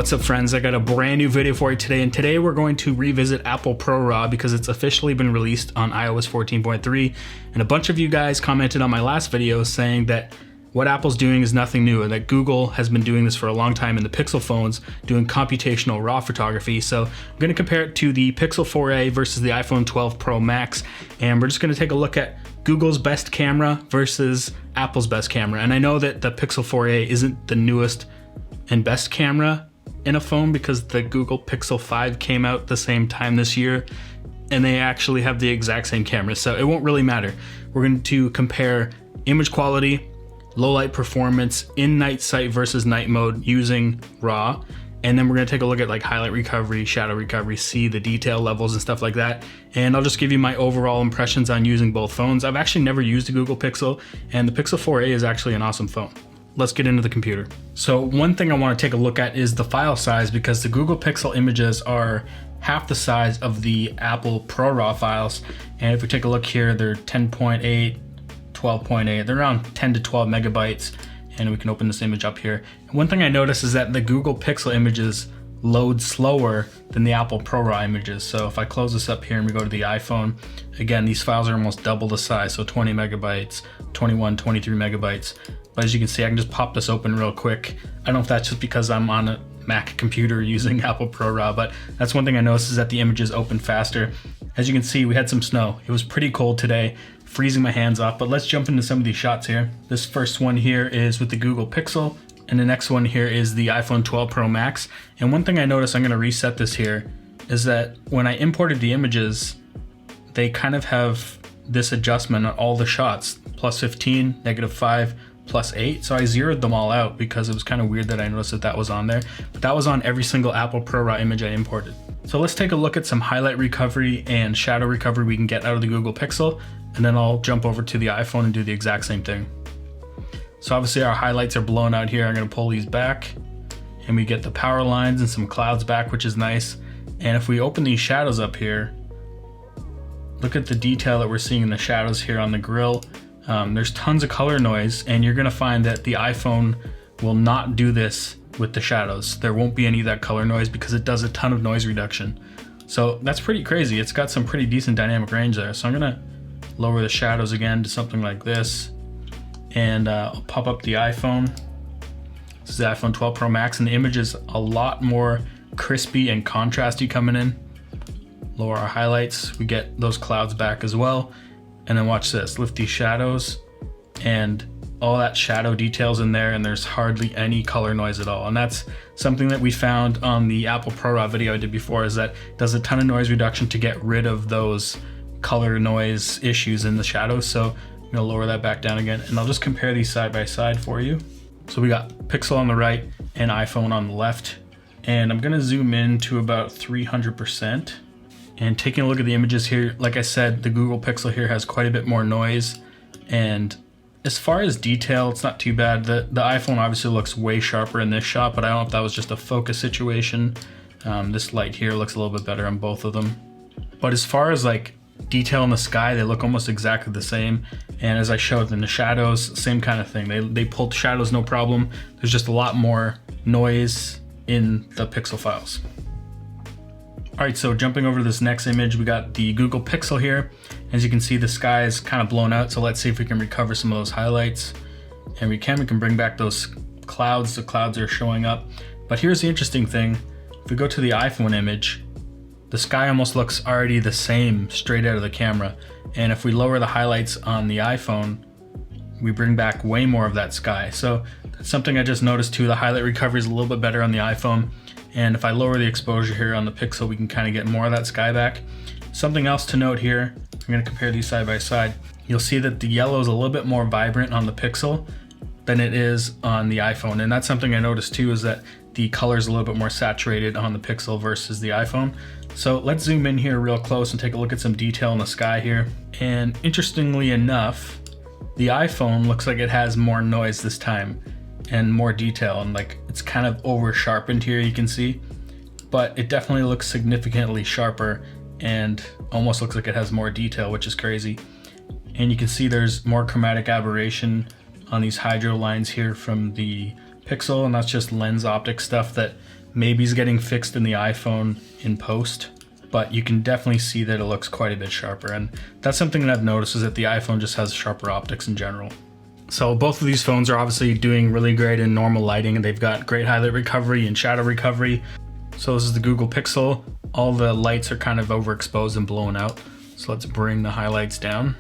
What's up, friends? I got a brand new video for you today, and today we're going to revisit Apple ProRaw because it's officially been released on iOS 14.3, and a bunch of you guys commented on my last video saying that what Apple's doing is nothing new and that Google has been doing this for a long time in the Pixel phones, doing computational RAW photography. So I'm going to compare it to the Pixel 4a versus the iPhone 12 Pro Max, and we're just going to take a look at Google's best camera versus Apple's best camera. And I know that the Pixel 4a isn't the newest and best camera in a phone because the Google Pixel 5 came out the same time this year and they actually have the exact same camera, so it won't really matter. We're going to compare image quality, low light performance in night sight versus night mode using RAW, and then we're going to take a look at like highlight recovery, shadow recovery, see the detail levels and stuff like that. And I'll just give you my overall impressions on using both phones. I've actually never used a Google Pixel, and the Pixel 4a is actually an awesome phone. Let's get into the computer. So one thing I want to take a look at is the file size, because the Google Pixel images are half the size of the Apple ProRAW files. And if we take a look here, they're 10.8, 12.8, they're around 10 to 12 megabytes. And we can open this image up here. And one thing I noticed is that the Google Pixel images load slower than the Apple ProRAW images. So if I close this up here and we go to the iPhone, again, these files are almost double the size. So 20 megabytes, 21, 23 megabytes. But as you can see, I can just pop this open real quick. I don't know if that's just because I'm on a Mac computer using Apple ProRAW, but that's one thing I noticed is that the images open faster. As you can see, we had some snow. It was pretty cold today, freezing my hands off, but let's jump into some of these shots here. This first one here is with the Google Pixel, and the next one here is the iPhone 12 Pro Max. And one thing I noticed, I'm gonna reset this here, is that when I imported the images, they kind of have this adjustment on all the shots, plus 15, -5, plus 8. So I zeroed them all out because it was kind of weird that I noticed that that was on there, but that was on every single Apple ProRAW image I imported. So let's take a look at some highlight recovery and shadow recovery we can get out of the Google Pixel, and then I'll jump over to the iPhone and do the exact same thing. So obviously our highlights are blown out here. I'm gonna pull these back and we get the power lines and some clouds back, which is nice. And if we open these shadows up here, look at the detail that we're seeing in the shadows here on the grill. There's tons of color noise, and you're gonna find that the iPhone will not do this with the shadows. There won't be any of that color noise because it does a ton of noise reduction. So that's pretty crazy. It's got some pretty decent dynamic range there. So I'm gonna lower the shadows again to something like this, and I'll pop up the iPhone. This is the iPhone 12 Pro Max, and the image is a lot more crispy and contrasty coming in. Lower our highlights, we get those clouds back as well. And then watch this, lift these shadows, and all that shadow details in there, and there's hardly any color noise at all. And that's something that we found on the Apple ProRAW video I did before, is that it does a ton of noise reduction to get rid of those color noise issues in the shadows. So I'm gonna lower that back down again, and I'll just compare these side by side for you. So we got Pixel on the right and iPhone on the left. And I'm gonna zoom in to about 300%. And taking a look at the images here, like I said, the Google Pixel here has quite a bit more noise. And as far as detail, it's not too bad. The iPhone obviously looks way sharper in this shot, but I don't know if that was just a focus situation. This light here looks a little bit better on both of them. But as far as like detail in the sky, they look almost exactly the same. And as I showed in the shadows, same kind of thing. They pulled shadows no problem. There's just a lot more noise in the Pixel files. All right, so jumping over to this next image, we got the Google Pixel here. As you can see, the sky is kind of blown out, so let's see if we can recover some of those highlights. And we can bring back those clouds. The clouds are showing up. But here's the interesting thing. If we go to the iPhone image, the sky almost looks already the same straight out of the camera. And if we lower the highlights on the iPhone, we bring back way more of that sky. So that's something I just noticed too. The highlight recovery is a little bit better on the iPhone. And if I lower the exposure here on the Pixel, we can kind of get more of that sky back. Something else to note here, I'm gonna compare these side by side. You'll see that the yellow is a little bit more vibrant on the Pixel than it is on the iPhone. And that's something I noticed too, is that the color is a little bit more saturated on the Pixel versus the iPhone. So let's zoom in here real close and take a look at some detail in the sky here. And interestingly enough, the iPhone looks like it has more noise this time and more detail, and like it's kind of over sharpened here, you can see, but it definitely looks significantly sharper and almost looks like it has more detail, which is crazy. And you can see there's more chromatic aberration on these hydro lines here from the Pixel, and that's just lens optic stuff that maybe is getting fixed in the iPhone in post, but you can definitely see that it looks quite a bit sharper. And that's something that I've noticed, is that the iPhone just has sharper optics in general. So both of these phones are obviously doing really great in normal lighting, and they've got great highlight recovery and shadow recovery. So this is the Google Pixel. All the lights are kind of overexposed and blown out. So let's bring the highlights down.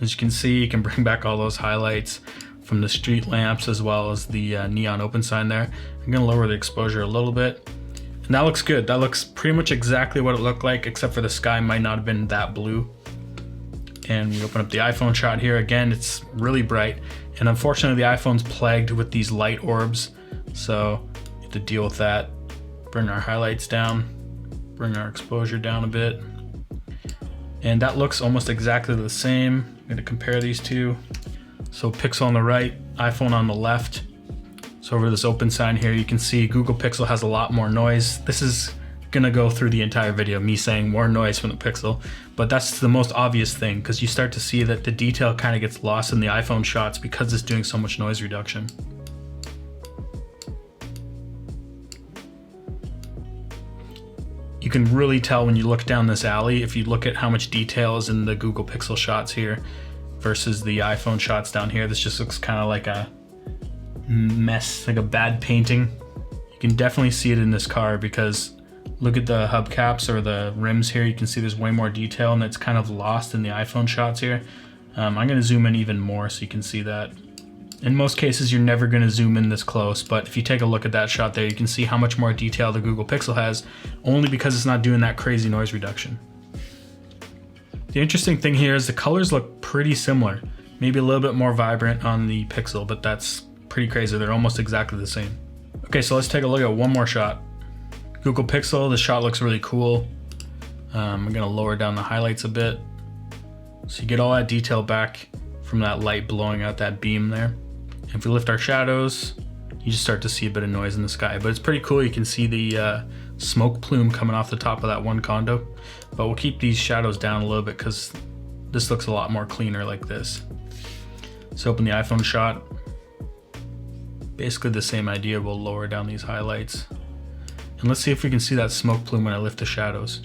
As you can see, you can bring back all those highlights from the street lamps as well as the neon open sign there. I'm gonna lower the exposure a little bit. And that looks good. That looks pretty much exactly what it looked like, except for the sky might not have been that blue. And we open up the iPhone shot here. Again, it's really bright. And unfortunately, the iPhone's plagued with these light orbs. So you have to deal with that. Bring our highlights down, bring our exposure down a bit. And that looks almost exactly the same. I'm gonna compare these two. So Pixel on the right, iPhone on the left. So over this open sign here, you can see Google Pixel has a lot more noise. This is gonna go through the entire video, me saying more noise from the Pixel, but that's the most obvious thing, because you start to see that the detail kind of gets lost in the iPhone shots because it's doing so much noise reduction. You can really tell when you look down this alley, if you look at how much detail is in the Google Pixel shots here versus the iPhone shots down here. This just looks kind of like a mess, like a bad painting. You can definitely see it in this car, because look at the hubcaps or the rims here. You can see there's way more detail, and it's kind of lost in the iPhone shots here. I'm going to zoom in even more so you can see that. In most cases, you're never going to zoom in this close, but if you take a look at that shot there, you can see how much more detail the Google Pixel has, only because it's not doing that crazy noise reduction. The interesting thing here is the colors look pretty similar, maybe a little bit more vibrant on the Pixel, but that's pretty crazy. They're almost exactly the same. Okay, so let's take a look at one more shot. Google Pixel, the shot looks really cool. I'm gonna lower down the highlights a bit, so you get all that detail back from that light blowing out that beam there. And if we lift our shadows, you just start to see a bit of noise in the sky, but it's pretty cool. You can see the smoke plume coming off the top of that one condo, but we'll keep these shadows down a little bit because this looks a lot more cleaner like this. So open the iPhone shot. Basically the same idea. We'll lower down these highlights. And let's see if we can see that smoke plume when I lift the shadows.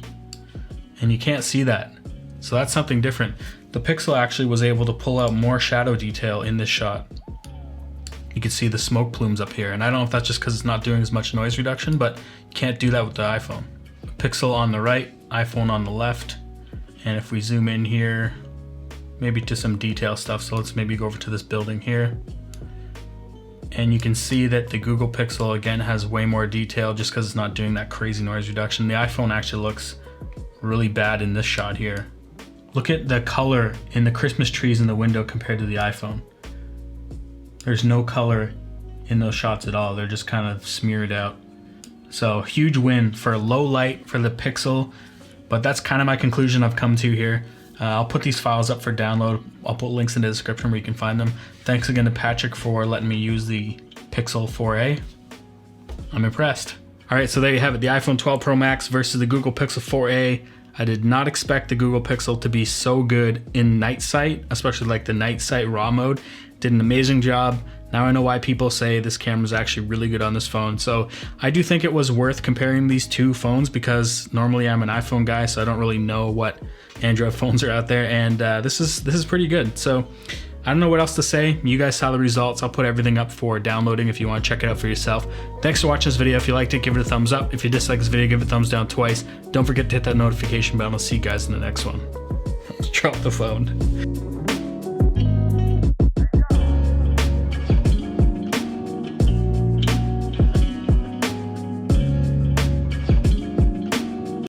And you can't see that. So that's something different. The Pixel actually was able to pull out more shadow detail in this shot. You can see the smoke plumes up here. And I don't know if that's just because it's not doing as much noise reduction, but you can't do that with the iPhone. Pixel on the right, iPhone on the left. And if we zoom in here, maybe to some detail stuff. So let's maybe go over to this building here. And you can see that the Google Pixel again has way more detail just because it's not doing that crazy noise reduction. The iPhone actually looks really bad in this shot here. Look at the color in the Christmas trees in the window compared to the iPhone. There's no color in those shots at all. They're just kind of smeared out. So huge win for low light for the Pixel, but that's kind of my conclusion I've come to here. I'll put these files up for download. I'll put links in the description where you can find them. Thanks again to Patrick for letting me use the Pixel 4a. I'm impressed. All right, so there you have it, the iPhone 12 Pro Max versus the Google Pixel 4a. I did not expect the Google Pixel to be so good in night sight, especially like the night sight RAW mode. Did an amazing job. Now I know why people say this camera is actually really good on this phone. So I do think it was worth comparing these two phones, because normally I'm an iPhone guy, so I don't really know what Android phones are out there, and this is pretty good. So I don't know what else to say. You guys saw the results. I'll put everything up for downloading if you want to check it out for yourself. Thanks for watching this video. If you liked it, give it a thumbs up. If you disliked this video, give it a thumbs down twice. Don't forget to hit that notification bell. I'll see you guys in the next one. Let's drop the phone.